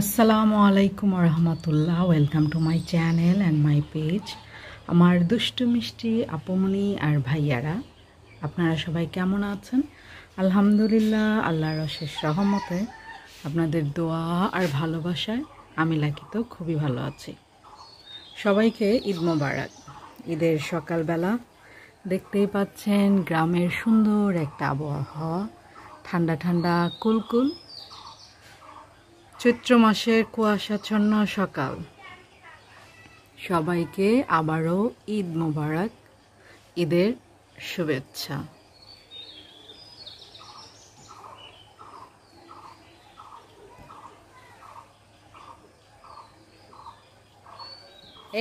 আসসালামু আলাইকুম রহমতুল্লাহ। Welcome to my channel and my page. আমার দুষ্টু মিষ্টি আপুমনি আর ভাইয়ারা, আপনারা সবাই কেমন আছেন? আলহামদুলিল্লাহ, আল্লাহর অশেষ রহমতে আপনাদের দোয়া আর ভালোবাসায় আমি তো খুবই ভালো আছি। সবাইকে ঈদ মোবারক। ঈদের সকালবেলা দেখতেই পাচ্ছেন গ্রামের সুন্দর একটা আবহাওয়া, ঠান্ডা ঠান্ডা কুলকুল, চৈত্র মাসের কুয়াশাচ্ছন্ন সকাল। সবাইকে আবারও ঈদ মোবারক, ঈদের শুভেচ্ছা।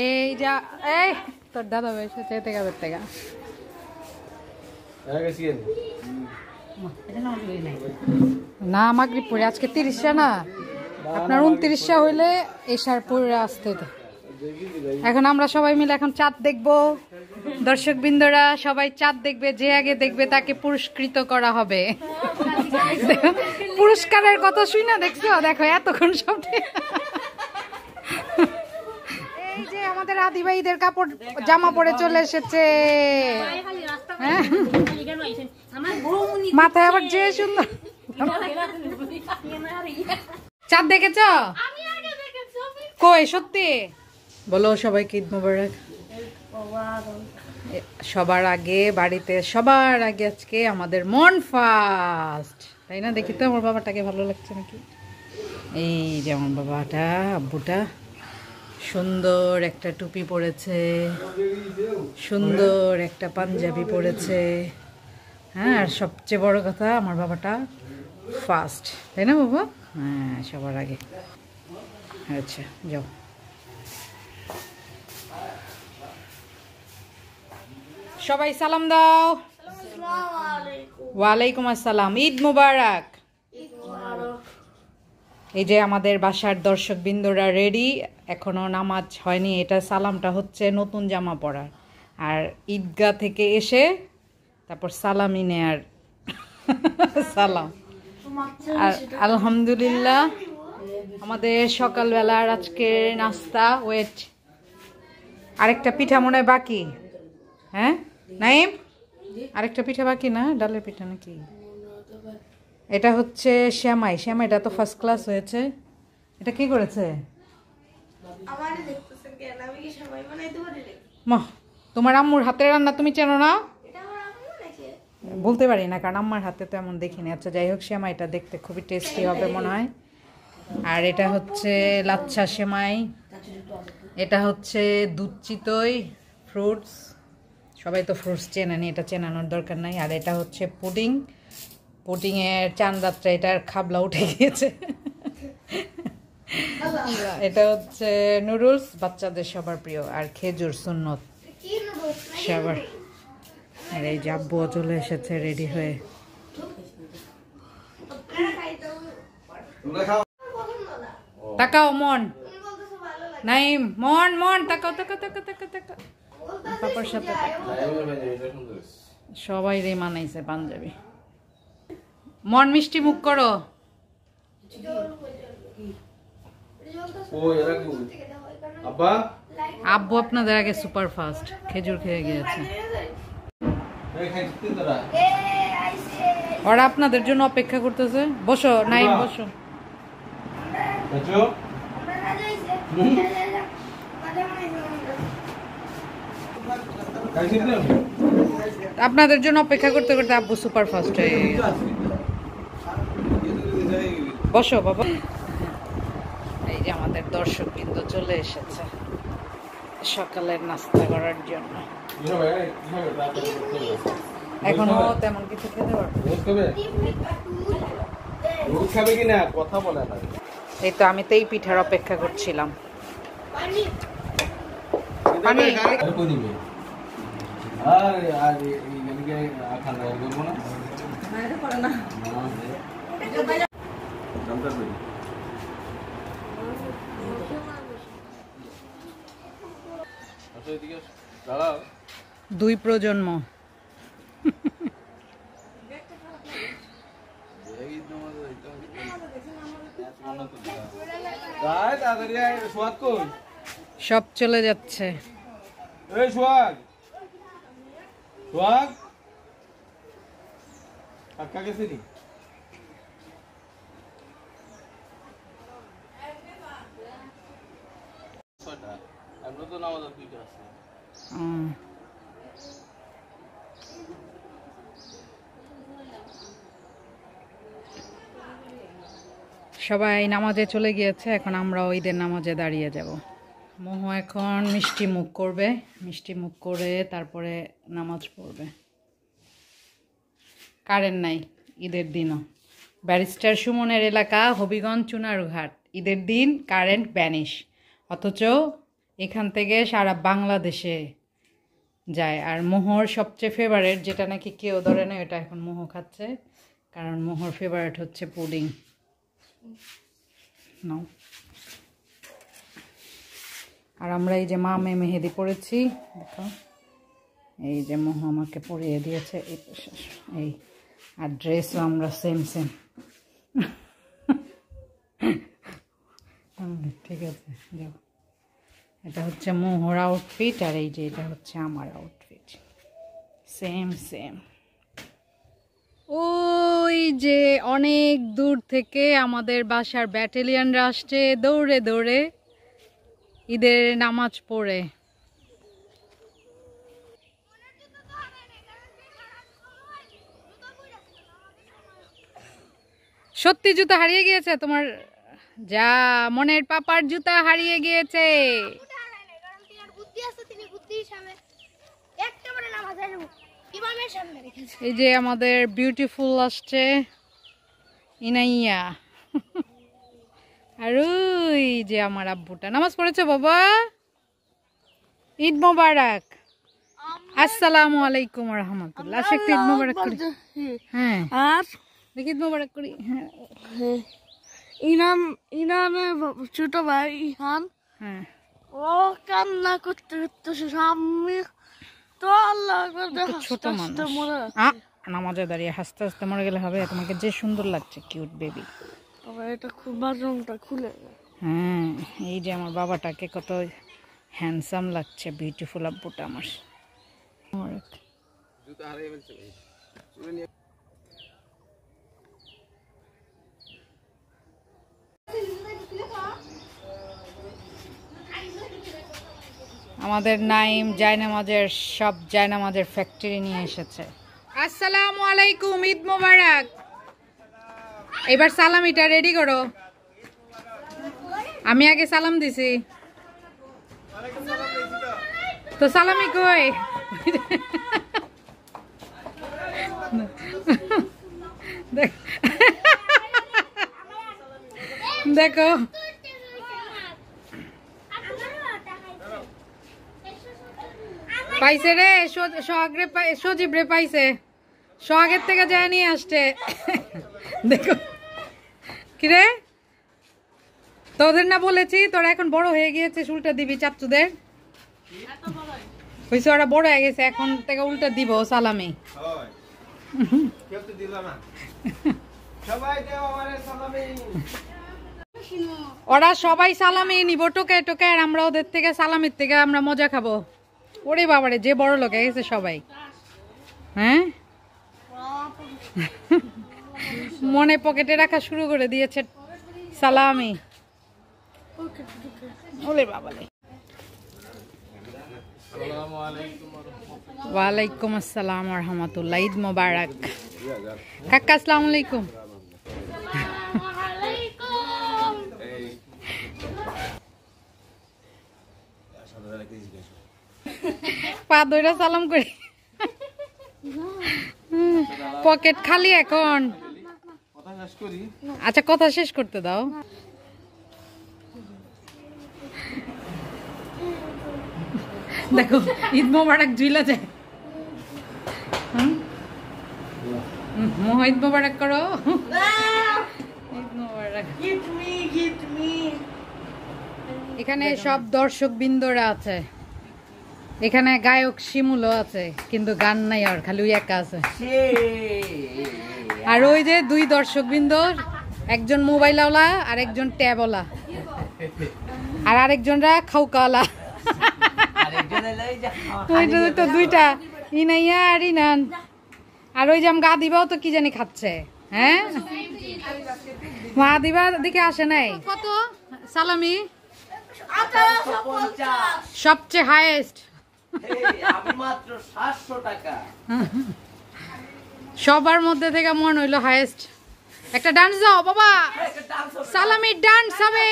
এই যা, এই তোর দাদা বয়সে চেতে গা বেতে না মাগরিব পরে আজকে 30টা না, আপনার 29টা হইলে এশার পরে আসতে। এখন আমরা সবাই মিলে এখন চাঁদ দেখবো। দর্শক বৃন্দরা সবাই চাঁদ দেখবে, যে আগে দেখবে তাকে পুরস্কৃত করা হবে। পুরস্কারের কথা শুই না, দেখছো? দেখো এতক্ষণ সব। এই যে আমাদের আদি ভাইদের কাপড় জামা পরে চলে এসেছে। হ্যাঁ, মাথায় আবার যে সুন্দর। চাঁদ দেখেছ? কই সত্যি বলো সবাইকে ঈদ মোবারক। সবার আগে বাড়িতে, সবার আগে আজকে আমাদের মন ফার্স্ট, তাই না? দেখি তো আমার বাবাটাকে ভালো লাগছে নাকি। এই যে আমার বাবাটা, আব্বুটা সুন্দর একটা টুপি পরেছে, সুন্দর একটা পাঞ্জাবি পরেছে। হ্যাঁ, আর সবচেয়ে বড় কথা আমার বাবাটা ফার্স্ট, তাই না বাবা? হ্যাঁ, সবার আগে। আচ্ছা যাও। সবাই সালাম দাও। ওয়ালাইকুম আসসালাম, ঈদ মুবারক। এই যে আমাদের বাসার দর্শক বিন্দুরা রেডি, এখনো নামাজ হয়নি। এটা সালামটা হচ্ছে নতুন জামা পরার, আর ঈদগাহ থেকে এসে তারপর সালামি নেয়ার সালাম। আর আলহামদুলিল্লাহ আমাদের সকালবেলার আজকে নাস্তা, ওয়েট আরেকটা পিঠা মনে হয় বাকি। হ্যাঁ নাইম, আরেকটা পিঠা বাকি না? ডালের পিঠা নাকি? এটা হচ্ছে শ্যামাই। শ্যামাইটা তো ফার্স্ট ক্লাস হয়েছে। এটা কি করেছে? মা, তোমার আম্মুর হাতের রান্না তুমি চেনো না? বলতে পারি না, কারণ আম্মার হাতে তো এমন দেখিনি। আচ্ছা যাই হোক, শ্যামাইটা দেখতে খুবই টেস্টি হবে মনে হয়। আর এটা হচ্ছে লাচ্ছা সেমাই, এটা হচ্ছে দুধ চিতই, ফ্রুটস। সবাই তো ফ্রুটস চেনেনি, এটা চেনানোর দরকার নাই। আর এটা হচ্ছে পুডিং। পুডিংয়ের চান রাত্রে এটার খাবলা উঠে গিয়েছে। এটা হচ্ছে নুডলস, বাচ্চাদের সবার প্রিয়। আর খেজুর সুন্নত সবার। আর এই যে আব্বুও চলে এসেছে রেডি হয়ে। তাকাও মন, নাইম, মন মন তাকাও, তাকাও তাকাও তাকাও তাকাও। পাপার সাথে সবাই রে মানাইছে পাঞ্জাবি। মন মিষ্টি মুখ করো। আব্বু আপনাদের আগে সুপার ফাস্ট খেজুর খেয়ে গিয়েছে। ওরা আপনাদের জন্য অপেক্ষা করতেছে। বসো নাইম, বসো। আপনাদের জন্য অপেক্ষা করতে করতে আব্বু সুপার ফাস্ট হয়ে গেছে। বসো বাবা। এই যে আমাদের দর্শক বিন্দু চলে এসেছে সকালের নাস্তা করার জন্য। এখনো তেমন কিছু খেতে পারবো। এই তো আমি তো এই পিঠার অপেক্ষা করছিলাম। দুই প্রজন্ম। সব চলে যাচ্ছে। সবাই নামাজে চলে গিয়েছে, এখন আমরা ঈদের নামাজে দাঁড়িয়ে যাব। মোহ এখন মিষ্টি মুখ করবে, মিষ্টি মুখ করে তারপরে নামাজ পড়বে। কারেন্ট নাই ঈদের দিনও। ব্যারিস্টার সুমনের এলাকা হবিগঞ্জ চুনারুঘাট, ঈদের দিন কারেন্ট ব্যানিশ, অথচ এখান থেকে সারা বাংলাদেশে যায়। আর মোহর সবচেয়ে ফেভারেট, যেটা নাকি কেউ ধরে না, এটা এখন মোহ খাচ্ছে, কারণ মোহর ফেভারেট হচ্ছে পুডিং। নাও। আর আমরা এই যে মামে মেহেদি পড়েছি, দেখো এই যে মোহ আমাকে পরিয়ে দিয়েছে, এই আর ড্রেসও আমরা সেম সেম। ঠিক আছে, যাও। এটা হচ্ছে মোহর আউটফিট, আর এই যে এটা হচ্ছে আমার আউটফিট, সেম সেম। ওই যে অনেক দূর থেকে আমাদের বাসার ব্যাটালিয়নরা আসছে দৌড়ে দৌড়ে ঈদের নামাজ পড়ে। সত্যি জুতা হারিয়ে গিয়েছে তোমার? যা, মনের পাপার জুতা হারিয়ে গিয়েছে। এই যে আমাদের বিউটিফুল আসছে ইনাইয়া, আর ওই যে আমার আব্বুটা। নামাজ পড়েছো বাবা? ঈদ মোবারক। আসসালামু আলাইকুম ওয়া রাহমাতুল্লাহ। আশিক ঈদ মোবারক করি। হ্যাঁ, আর দেখি ঈদ মোবারক করি। হ্যাঁ, ইনানের ছোট ভাই ইহান, হ্যাঁ, ও কান্না করতে করতে সামনে তো আল্লাহ ছোট মানুষ নামাজে দাঁড়িয়ে হাসতে হাসতে মরে গেলে হবে? তোমাকে যে সুন্দর লাগছে, কিউট বেবি। এটা খুব বাথরুমটা খুলে। হ্যাঁ, এই যে আমার বাবাটাকে কত হ্যান্ডসাম লাগছে, বিউটিফুল আব্বুটা আমার। আমাদের নাইম জায়নামাজের সব জায়নামাজের ফ্যাক্টরি নিয়ে এসেছে। আসসালামু আলাইকুম, ঈদ মোবারক। এবার সালামিটা রেডি করো। আমি আগে সালাম দিছি তো সালামি কই? দেখো পাইছে রে, সজীব রে পাইছে, সোহাগের থেকে যায় নিয়ে আসছে। দেখো কিরে, তোদের না বলেছি তোরা এখন বড় হয়ে গিয়েছে, উল্টা দিবি চাচ্চুদের। হয়েছে ওরা বড় হয়ে গেছে, এখন থেকে উল্টা দিব সালামি। ওরা সবাই সালামি নিব টোকে টোকে, আর আমরা ওদের থেকে সালামির থেকে আমরা মজা খাবো। ওরে বাবারে, যে বড় লোক হয়ে গেছে সবাই। হ্যাঁ, মনে পকেটে রাখা শুরু করে দিয়েছে সালামি। ওরে বাবারে। ওয়ালাইকুম আসসালাম ওয়া রাহমাতুল্লাহ। ঈদ মোবারক কাকা। আসসালামু আলাইকুম। পা ধরে সালাম করি। পকেট খালি এখন। আচ্ছা, কথা শেষ করতে দাও। দেখো ঈদ মোবারক ঝুলা যায়। ঈদ মোবারক করো। ঈদ মোবারক। এখানে সব দর্শক বিন্দুরা আছে। এখানে গায়ক শিমুলও আছে, কিন্তু গান নাই, আর খালি ওই একা আছে। আর ওই যে দুই দর্শক বিন্দু, একজন মোবাইলওয়ালা আর একজন ট্যাবওয়ালা। আর আরেকজনরা খাউকালা ওইটা তো দুইটা ইনাইয়া আর ইনান আর ওই যে গা দিবাও তো কি জানি খাচ্ছে হ্যাঁ মা দিবা দিকে আসে নাই কত সালামি সবচেয়ে হাইয়েস্ট সবার মধ্যে থেকে মনে হইলো হাইয়েস্ট একটা ডান্স দাও বাবা সালামি ডান্স হবে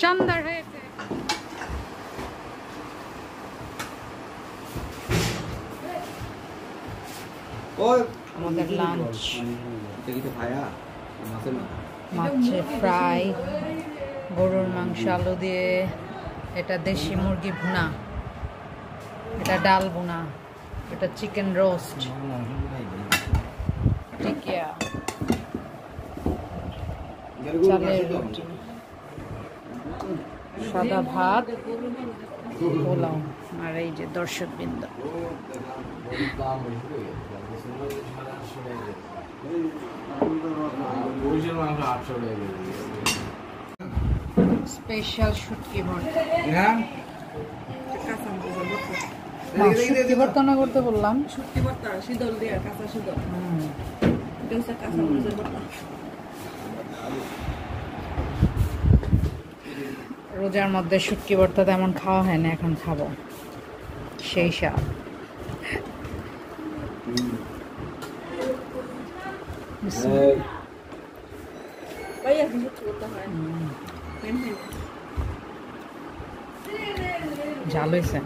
সুন্দর হয়েছে আমাদের লাঞ্চ মাছের ফ্রাই গরুর মাংস আলু দিয়ে এটা দেশি মুরগি ভুনা এটা ডাল ভুনা এটা চিকেন রোস্ট টিকিয়া চালের রুটি সাদা ভাত পোলাও আর এই যে দর্শকবৃন্দ স্পেশাল শুটকি ভর্তা শুটকি ভর্তা না করতে বললাম শুটকি ভর্তা শীতল দিয়ে কাঁচা শীতল এটা হচ্ছে কাঁচা মরিচের ভর্তা রোজার মধ্যে শুটকি ভর্তা তেমন খাওয়া হয় না এখন খাবো সেই স্বাদ ঝাল হয়েছে